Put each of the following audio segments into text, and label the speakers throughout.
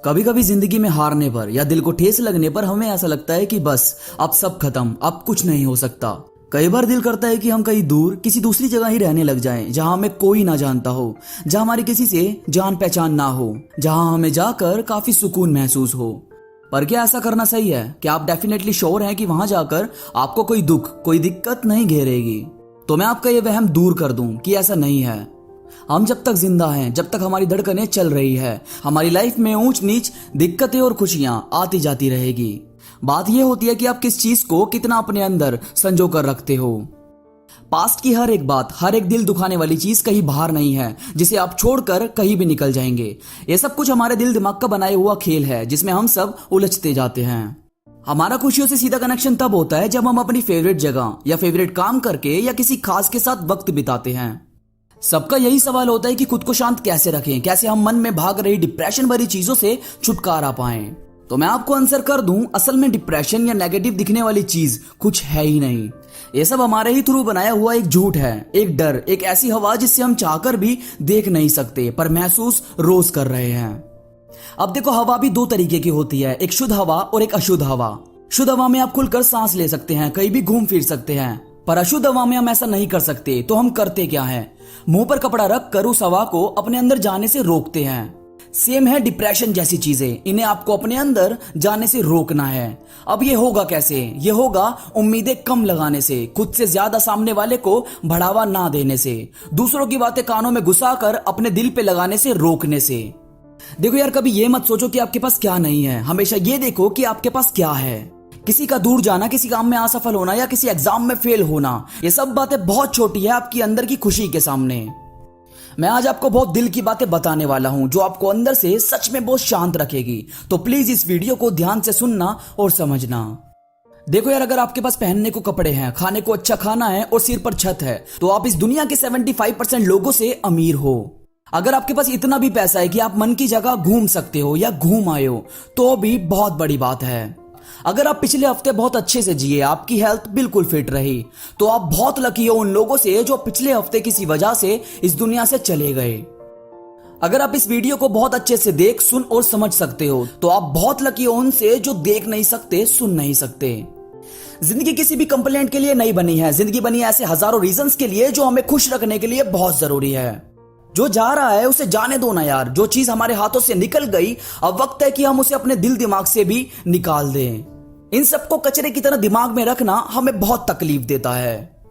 Speaker 1: कभी कभी जिंदगी में हारने पर या दिल को ठेस लगने पर हमें ऐसा लगता है कि बस अब सब खत्म, अब कुछ नहीं हो सकता। कई बार दिल करता है कि हम कहीं दूर किसी दूसरी जगह ही रहने लग जाएं, जहां हमें कोई ना जानता हो, जहां हमारी किसी से जान पहचान ना हो, जहां हमें जाकर काफी सुकून महसूस हो। पर क्या ऐसा करना सही है? क्या आप डेफिनेटली श्योर हैं कि वहां जाकर आपको कोई दुख, कोई दिक्कत नहीं घेरेगी? तो मैं आपका ये वहम दूर कर दूं कि ऐसा नहीं है। हम जब तक जिंदा हैं, जब तक हमारी धड़कनें चल रही है, हमारी लाइफ में ऊंच नीच, दिक्कतें और खुशियां आती जाती रहेगी। बात यह होती है कि आप किस चीज को कितना अपने अंदर संजो कर रखते हो। पास्ट की हर एक बात, हर एक दिल दुखाने वाली चीज कहीं बाहर नहीं है जिसे आप छोड़कर कहीं भी निकल जाएंगे। ये सब कुछ हमारे दिल दिमाग का बनाया हुआ खेल है जिसमें हम सब उलझते जाते हैं। हमारा खुशियों से सीधा कनेक्शन तब होता है जब हम अपनी फेवरेट जगह या फेवरेट काम करके या किसी खास के साथ वक्त बिताते हैं। सबका यही सवाल होता है कि खुद को शांत कैसे रखें, कैसे हम मन में भाग रही डिप्रेशन भरी चीजों से छुटकारा पाएं। तो मैं आपको आंसर कर दूं, असल में डिप्रेशन या नेगेटिव दिखने वाली चीज कुछ है ही नहीं। ये सब हमारे ही थ्रू बनाया हुआ एक झूठ है, एक डर, एक ऐसी हवा जिससे हम चाहकर भी देख नहीं सकते पर महसूस रोज कर रहे हैं। अब देखो, हवा भी दो तरीके की होती है, एक शुद्ध हवा और एक अशुद्ध हवा। शुद्ध हवा में आप खुलकर सांस ले सकते हैं, कहीं भी घूम फिर सकते हैं, पर अशुद्ध हवा में हम ऐसा नहीं कर सकते। तो हम करते क्या है? मुंह पर कपड़ा रख कर उस हवा को अपने अंदर जाने से रोकते हैं। सेम है डिप्रेशन जैसी चीजें, इन्हें आपको अपने अंदर जाने से रोकना है। अब ये होगा कैसे? ये होगा उम्मीदें कम लगाने से, खुद से ज्यादा सामने वाले को बढ़ावा ना देने से, दूसरों की बातें कानों में घुसाकर अपने दिल पे लगाने से रोकने से। देखो यार, कभी ये मत सोचो कि आपके पास क्या नहीं है, हमेशा ये देखो कि आपके पास क्या है। किसी का दूर जाना, किसी काम में असफल होना या किसी एग्जाम में फेल होना, ये सब बातें बहुत छोटी है आपकी अंदर की खुशी के सामने। मैं आज आपको बहुत दिल की बातें बताने वाला हूं जो आपको अंदर से सच में बहुत शांत रखेगी। तो प्लीज इस वीडियो को ध्यान से सुनना और समझना। देखो यार, अगर आपके पास पहनने को कपड़े हैं, खाने को अच्छा खाना है और सिर पर छत है, तो आप इस दुनिया के 75% लोगों से अमीर हो। अगर आपके पास इतना भी पैसा है कि आप मन की जगह घूम सकते हो या घूम आए हो, तो भी बहुत बड़ी बात है। अगर आप पिछले हफ्ते बहुत अच्छे से जिए, आपकी हेल्थ बिल्कुल फिट रही, तो आप बहुत लकी हो उन लोगों से जो पिछले हफ्ते किसी वजह से इस दुनिया से चले गए। अगर आप इस वीडियो को बहुत अच्छे से देख, सुन और समझ सकते हो, तो आप बहुत लकी हो उनसे जो देख नहीं सकते, सुन नहीं सकते। जिंदगी किसी भी कंप्लेंट के लिए नहीं बनी है, जिंदगी बनी है ऐसे हजारों रीजंस के लिए जो हमें खुश रखने के लिए बहुत जरूरी है। जो जा रहा है उसे जाने दो ना यार। जो चीज हमारे हाथों से निकल गई, अब वक्त है कि हम उसे अपने दिल दिमाग से भी निकाल दें। इन सबको कचरे की तरह दिमाग में रखना हमें बहुत तकलीफ देता है।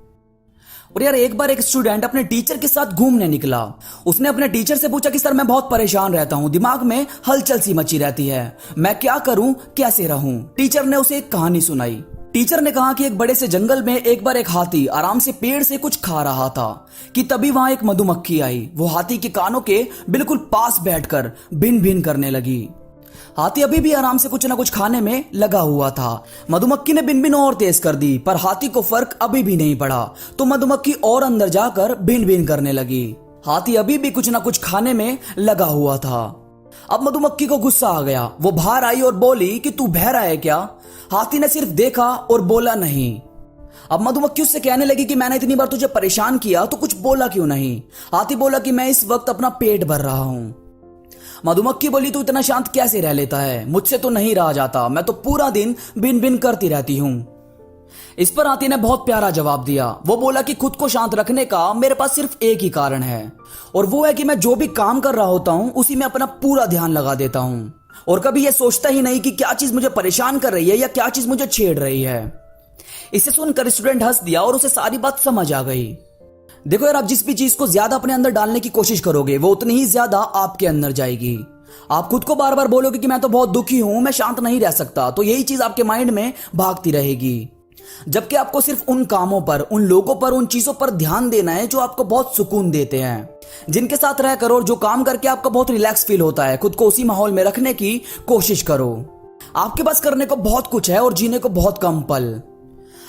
Speaker 1: और यार, एक बार एक स्टूडेंट अपने टीचर के साथ घूमने निकला। उसने अपने टीचर से पूछा कि सर, मैं बहुत परेशान रहता हूं, दिमाग में हलचल सी मची रहती है, मैं क्या करूं, कैसे रहूं? टीचर ने उसे एक कहानी सुनाई। टीचर ने कहा कि एक बड़े से जंगल में एक बार एक हाथी आराम से पेड़ से कुछ खा रहा था कि तभी वहां एक मधुमक्खी आई। वो हाथी के कानों के बिल्कुल पास बैठकर भिन भिन करने लगी। हाथी अभी भी आराम से कुछ ना कुछ खाने में लगा हुआ था। मधुमक्खी ने भिन भिन और तेज कर दी, पर हाथी को फर्क अभी भी नहीं पड़ा। तो मधुमक्खी और अंदर जाकर भिन भिन करने लगी। हाथी अभी भी कुछ ना कुछ खाने में लगा हुआ था। अब मधुमक्खी को गुस्सा आ गया। वो बाहर आई और बोली कि तू बहरा है क्या? हाथी ने सिर्फ देखा और बोला नहीं। अब मधुमक्खी उससे कहने लगी कि मैंने इतनी बार तुझे परेशान किया तो कुछ बोला क्यों नहीं? हाथी बोला कि मैं इस वक्त अपना पेट भर रहा हूं। मधुमक्खी बोली, तू इतना शांत कैसे रह लेता है? मुझसे तो नहीं रहा जाता, मैं तो पूरा दिन बिन बिन करती रहती हूं। इस पर हाथी ने बहुत प्यारा जवाब दिया। वो बोला कि खुद को शांत रखने का मेरे पास सिर्फ एक ही कारण है, और वो है कि मैं जो भी काम कर रहा होता हूं उसी में अपना पूरा ध्यान लगा देता हूं, और कभी ये सोचता ही नहीं कि क्या चीज मुझे परेशान कर रही है या क्या चीज मुझे छेड़ रही है। इसे सुनकर स्टूडेंट हंस दिया और उसे सारी बात समझ आ गई। देखो यार, आप जिस भी चीज को ज्यादा अपने अंदर डालने की कोशिश करोगे, वो उतनी ही ज्यादा आपके अंदर जाएगी। आप खुद को बार बार बोलोगे कि मैं तो बहुत दुखी हूं, मैं शांत नहीं रह सकता, तो यही चीज आपके माइंड में भागती रहेगी। जबकि आपको सिर्फ उन कामों पर, उन लोगों पर, उन चीजों पर ध्यान देना है जो आपको बहुत सुकून देते हैं, जिनके साथ रह करो और जो काम करके आपको बहुत रिलैक्स फील होता है। खुद को उसी माहौल में रखने की कोशिश करो। आपके पास करने को बहुत कुछ है और जीने को बहुत कम पल।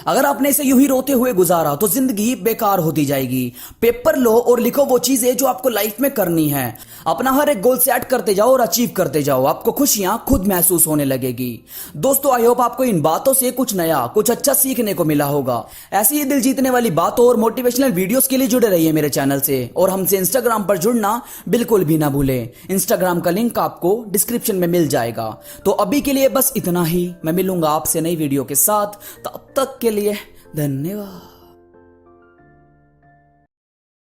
Speaker 1: अगर आपने इसे यूं ही रोते हुए गुजारा तो जिंदगी बेकार होती जाएगी। पेपर लो और लिखो वो चीजें जो आपको लाइफ में करनी है। अपना हर एक गोल सेट करते जाओ और अचीव करते जाओ, आपको खुशियां खुद महसूस होने लगेगी। दोस्तों, आई होप आपको इन बातों से कुछ नया, कुछ अच्छा सीखने को मिला होगा। ऐसी ही दिल जीतने वाली बातों और मोटिवेशनल वीडियोस के लिए जुड़े रहिए मेरे चैनल से, और हमसे इंस्टाग्राम पर जुड़ना बिल्कुल भी ना भूलें। इंस्टाग्राम का लिंक आपको डिस्क्रिप्शन में मिल जाएगा। तो अभी के लिए बस इतना ही, मैं मिलूंगा आपसे नई वीडियो के साथ। तब तक के लिए धन्यवाद।